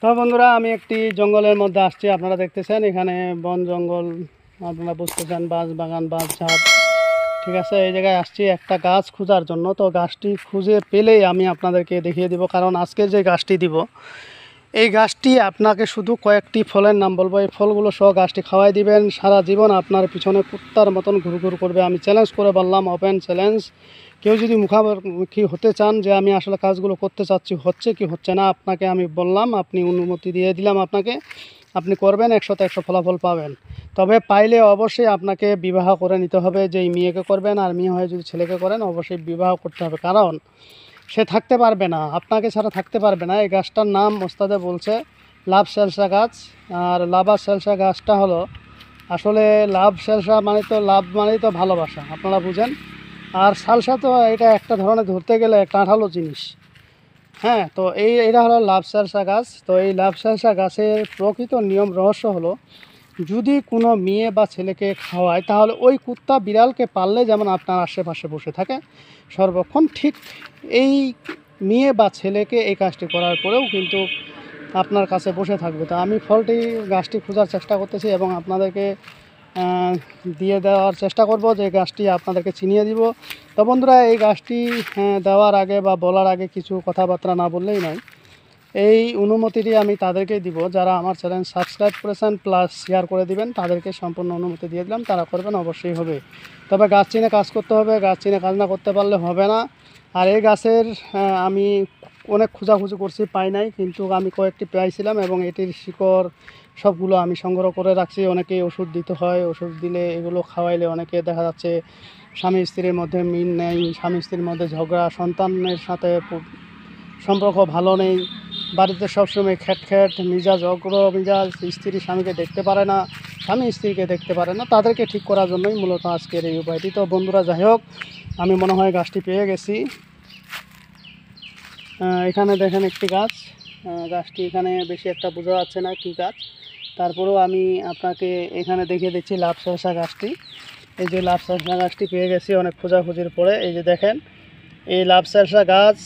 তো বন্ধুরা, আমি একটি জঙ্গলের মধ্যে আসছি। আপনারা দেখতেছেন এখানে বন জঙ্গল, আপনারা বুঝতেছেন, বাঁশ বাগান, বাঁশ ঝাড়। ঠিক আছে, এই জায়গায় আসছি একটা গাছ খোঁজার জন্য। তো গাছটি খুঁজে পেলেই আমি আপনাদেরকে দেখিয়ে দিব, কারণ আজকে যে গাছটি দিব, এই গাছটি আপনাকে শুধু কয়েকটি ফলের নাম বলবো। এই ফলগুলো সহ গাছটি খাওয়াই দিবেন, সারা জীবন আপনার পিছনে কুত্তার মতন ঘুরঘুর করবে। আমি চ্যালেঞ্জ করে বললাম, ওপেন চ্যালেঞ্জ। কেউ যদি মুখামুখি হতে চান যে আমি আসলে কাজগুলো করতে চাচ্ছি, হচ্ছে কি হচ্ছে না, আপনাকে আমি বললাম, আপনি অনুমতি দিয়ে দিলাম আপনাকে, আপনি করবেন, 100তে 100 ফলাফল পাবেন। তবে পাইলে অবশ্যই আপনাকে বিবাহ করে নিতে হবে। যেই মেয়েকে করবেন, আর মেয়ে হয়ে যদি ছেলেকে করেন, অবশ্যই বিবাহ করতে হবে, কারণ সে থাকতে পারবে না, আপনাকে ছাড়া থাকতে পারবে না। এই গাছটার নাম ওস্তাদে বলছে লাভ সেলসা গাছ। আর লাভা সেলসা গাছটা হলো আসলে লাভ সেলসা মানে তো লাভ মানেই তো ভালোবাসা, আপনারা বুঝেন। আর সালসা তো এটা একটা ধরনের ধরতে গেলে কাঁঠালো জিনিস। হ্যাঁ, তো এটা হলো লাভ সেলসা গাছ। তো এই লাভ সেলসা গাছের প্রকৃত নিয়ম রহস্য হলো, যদি কোনো মেয়ে বা ছেলেকে খাওয়ায়, তাহলে ওই কুত্তা বিড়ালকে পাললে যেমন আপনার আশেপাশে বসে থাকে সর্বক্ষণ, ঠিক এই মেয়ে বা ছেলেকে এই কাজটি করার পরেও কিন্তু আপনার কাছে বসে থাকবে। তো আমি ফলটি গাছটি খোঁজার চেষ্টা করতেছি এবং আপনাদেরকে দিয়ে দেওয়ার চেষ্টা করব, যে গাছটি আপনাদেরকে চিনিয়ে দিব। তো বন্ধুরা, এই গাছটি দেওয়ার আগে বা বলার আগে কিছু কথাবার্তা না বললেই নয়। এই অনুমতিটি আমি তাদেরকেই দিব যারা আমার চ্যানেল সাবস্ক্রাইব করেছেন, প্লাস শেয়ার করে দিবেন। তাদেরকে সম্পূর্ণ অনুমতি দিয়ে দিলাম, তারা করবেন, অবশ্যই হবে। তবে গাছ চিনে কাজ করতে হবে, গাছ চিনে কাজ না করতে পারলে হবে না। আর এই গাছের আমি অনেক খোঁজাখুঁজি করছি, পাই নাই, কিন্তু আমি কয়েকটি পাইছিলাম এবং এটির শিকড় সবগুলো আমি সংগ্রহ করে রাখছি। অনেকেই ওষুধ দিতে হয়, ওষুধ দিলে এগুলো খাওয়াইলে অনেকে দেখা যাচ্ছে স্বামী স্ত্রীর মধ্যে মিল নেই, স্বামী স্ত্রীর মধ্যে ঝগড়া, সন্তানের সাথে সম্পর্ক ভালো নেই, বাড়িতে সবসময় খ্যাট মিজাজ, অগ্র মিজাজ, স্ত্রী স্বামীকে দেখতে পারে না, স্বামী স্ত্রীকে দেখতে পারে না, তাদেরকে ঠিক করার জন্যই মূলত আজকের এই উপায়টি। তো বন্ধুরা, যাই হোক, আমি মনে হয় গাছটি পেয়ে গেছি। এখানে দেখেন একটি গাছ, গাছটি এখানে বেশি একটা বোঝা যাচ্ছে না কি গাছ, তারপরেও আমি আপনাকে এখানে দেখিয়ে দিচ্ছি লাভ সহসা গাছটি। এই যে লাভ সহসা গাছটি পেয়ে গেছি অনেক খোঁজাখুঁজির পরে। এই যে দেখেন, এই লাভ সহসা গাছ,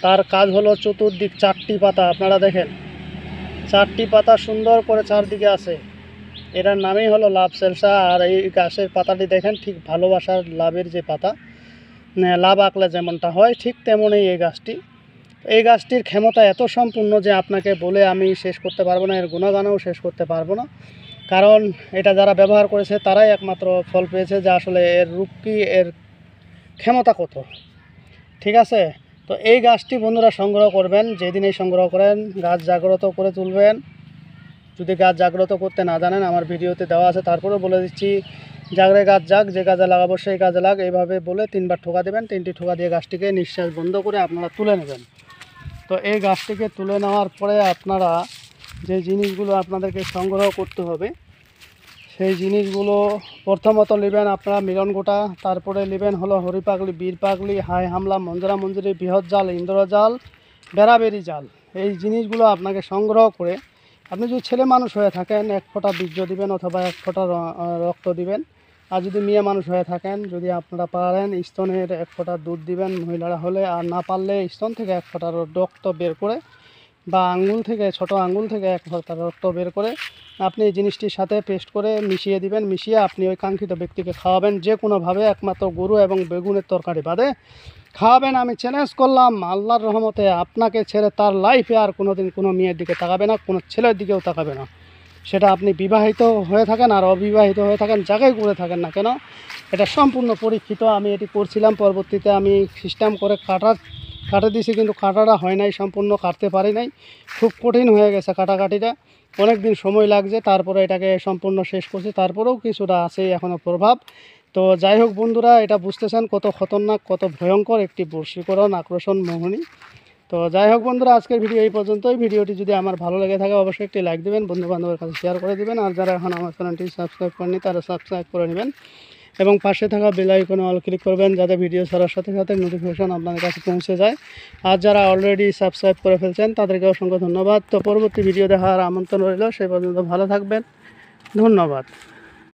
তার কাজ হলো চতুর্দিক 4টি পাতা, আপনারা দেখেন 4টি পাতা সুন্দর করে চারদিকে আছে, এটার নামই হলো লাভ সেলসা। আর এই গাছের পাতাটি দেখেন, ঠিক ভালোবাসার লাভের যে পাতা, লাভ আঁকলে যেমনটা হয়, ঠিক তেমনই এই গাছটির ক্ষমতা এত সম্পূর্ণ যে আপনাকে বলে আমি শেষ করতে পারবো না, এর গুণগানও শেষ করতে পারবো না, কারণ এটা যারা ব্যবহার করেছে তারাই একমাত্র ফল পেয়েছে যে আসলে এর রূপ কী, এর ক্ষমতা কত। ঠিক আছে, তো এই গাছটি বন্ধুরা সংগ্রহ করবেন, যেদিনেই সংগ্রহ করেন গাছ জাগ্রত করে তুলবেন। যদি গাছ জাগ্রত করতে না জানেন, আমার ভিডিওতে দেওয়া আছে, তারপরেও বলে দিচ্ছি, জাগরে গাছ জাগ, যে গাছে লাগাবো সেই গাছে লাগ, এইভাবে বলে 3বার ঠোকা দেবেন। 3টি ঠোকা দিয়ে গাছটিকে নিঃশ্বাস বন্ধ করে আপনারা তুলে নেবেন। তো এই গাছটিকে তুলে নেওয়ার পরে আপনারা যে জিনিসগুলো আপনাদেরকে সংগ্রহ করতে হবে, সেই জিনিসগুলো প্রথমত নেবেন আপনারা মিলন গোটা, তারপরে নেবেন হলো হরিপাগলি, বীর পাগলি, হাই হামলা, মঞ্জরা মঞ্জুরি, বৃহৎ জাল, ইন্দ্রজাল, বেড়াবেড়ি জাল। এই জিনিসগুলো আপনাকে সংগ্রহ করে, আপনি যদি ছেলে মানুষ হয়ে থাকেন 1 ফোঁটা বীর্য দিবেন অথবা 1 ফোঁটা রক্ত দিবেন। আর যদি মেয়ে মানুষ হয়ে থাকেন, যদি আপনারা পারেন, স্তনের 1 ফোঁটা দুধ দিবেন মহিলারা হলে, আর না পারলে স্তন থেকে 1 ফোঁটা রক্ত বের করে, বা আঙ্গুল থেকে, ছোট আঙ্গুল থেকে 1 ফোঁটা রক্ত বের করে আপনি এই জিনিসটির সাথে পেস্ট করে মিশিয়ে দিবেন। মিশিয়ে আপনি ওই কাঙ্ক্ষিত ব্যক্তিকে খাওয়াবেন, যে কোনোভাবে, একমাত্র গরু এবং বেগুনের তরকারি বাদে খাওয়াবেন। আমি চ্যালেঞ্জ করলাম, আল্লাহর রহমতে আপনাকে ছেড়ে তার লাইফে আর কোনো দিন কোনো মেয়ের দিকে তাকাবে না, কোনো ছেলের দিকেও তাকাবে না। সেটা আপনি বিবাহিত হয়ে থাকেন আর অবিবাহিত হয়ে থাকেন, যাকেই করে থাকেন না কেন, এটা সম্পূর্ণ পরীক্ষিত। আমি এটি করছিলাম, পরবর্তীতে আমি সিস্টেম করে কাটে দিয়েছি, কিন্তু কাটাটা হয় নাই, সম্পূর্ণ কাটতে পারি নাই, খুব কঠিন হয়ে গেছে কাটাকাটিটা, অনেক দিন সময় লাগছে, তারপরে এটাকে সম্পূর্ণ শেষ করছি, তারপরেও কিছুটা আছে এখনও প্রভাব। তো যাই হোক বন্ধুরা, এটা বুঝতেছেন কত খতরনাক, কত ভয়ঙ্কর একটি বশীকরণ, আকর্ষণ, মোহনী। তো যাই হোক বন্ধুরা, আজকের ভিডিও এই পর্যন্তই। ভিডিওটি যদি আমার ভালো লেগে থাকে, অবশ্যই একটি লাইক দেবেন, বন্ধুবান্ধবের কাছে শেয়ার করে দেবেন। আর যারা এখন আমার চ্যানেলটি সাবস্ক্রাইব করেনি, তারা সাবস্ক্রাইব করে নেবেন এবং পাশে থাকা বেল আইকনে অল ক্লিক করবেন, যাতে ভিডিও ছাড়ার সাথে সাথে নোটিফিকেশন আপনাদের কাছে পৌঁছে যায়। আর যারা অলরেডি সাবস্ক্রাইব করে ফেলছেন, তাদেরকে অসংখ্য ধন্যবাদ। তো পরবর্তী ভিডিও দেখার আমন্ত্রণ রইল, সেই পর্যন্ত ভালো থাকবেন, ধন্যবাদ।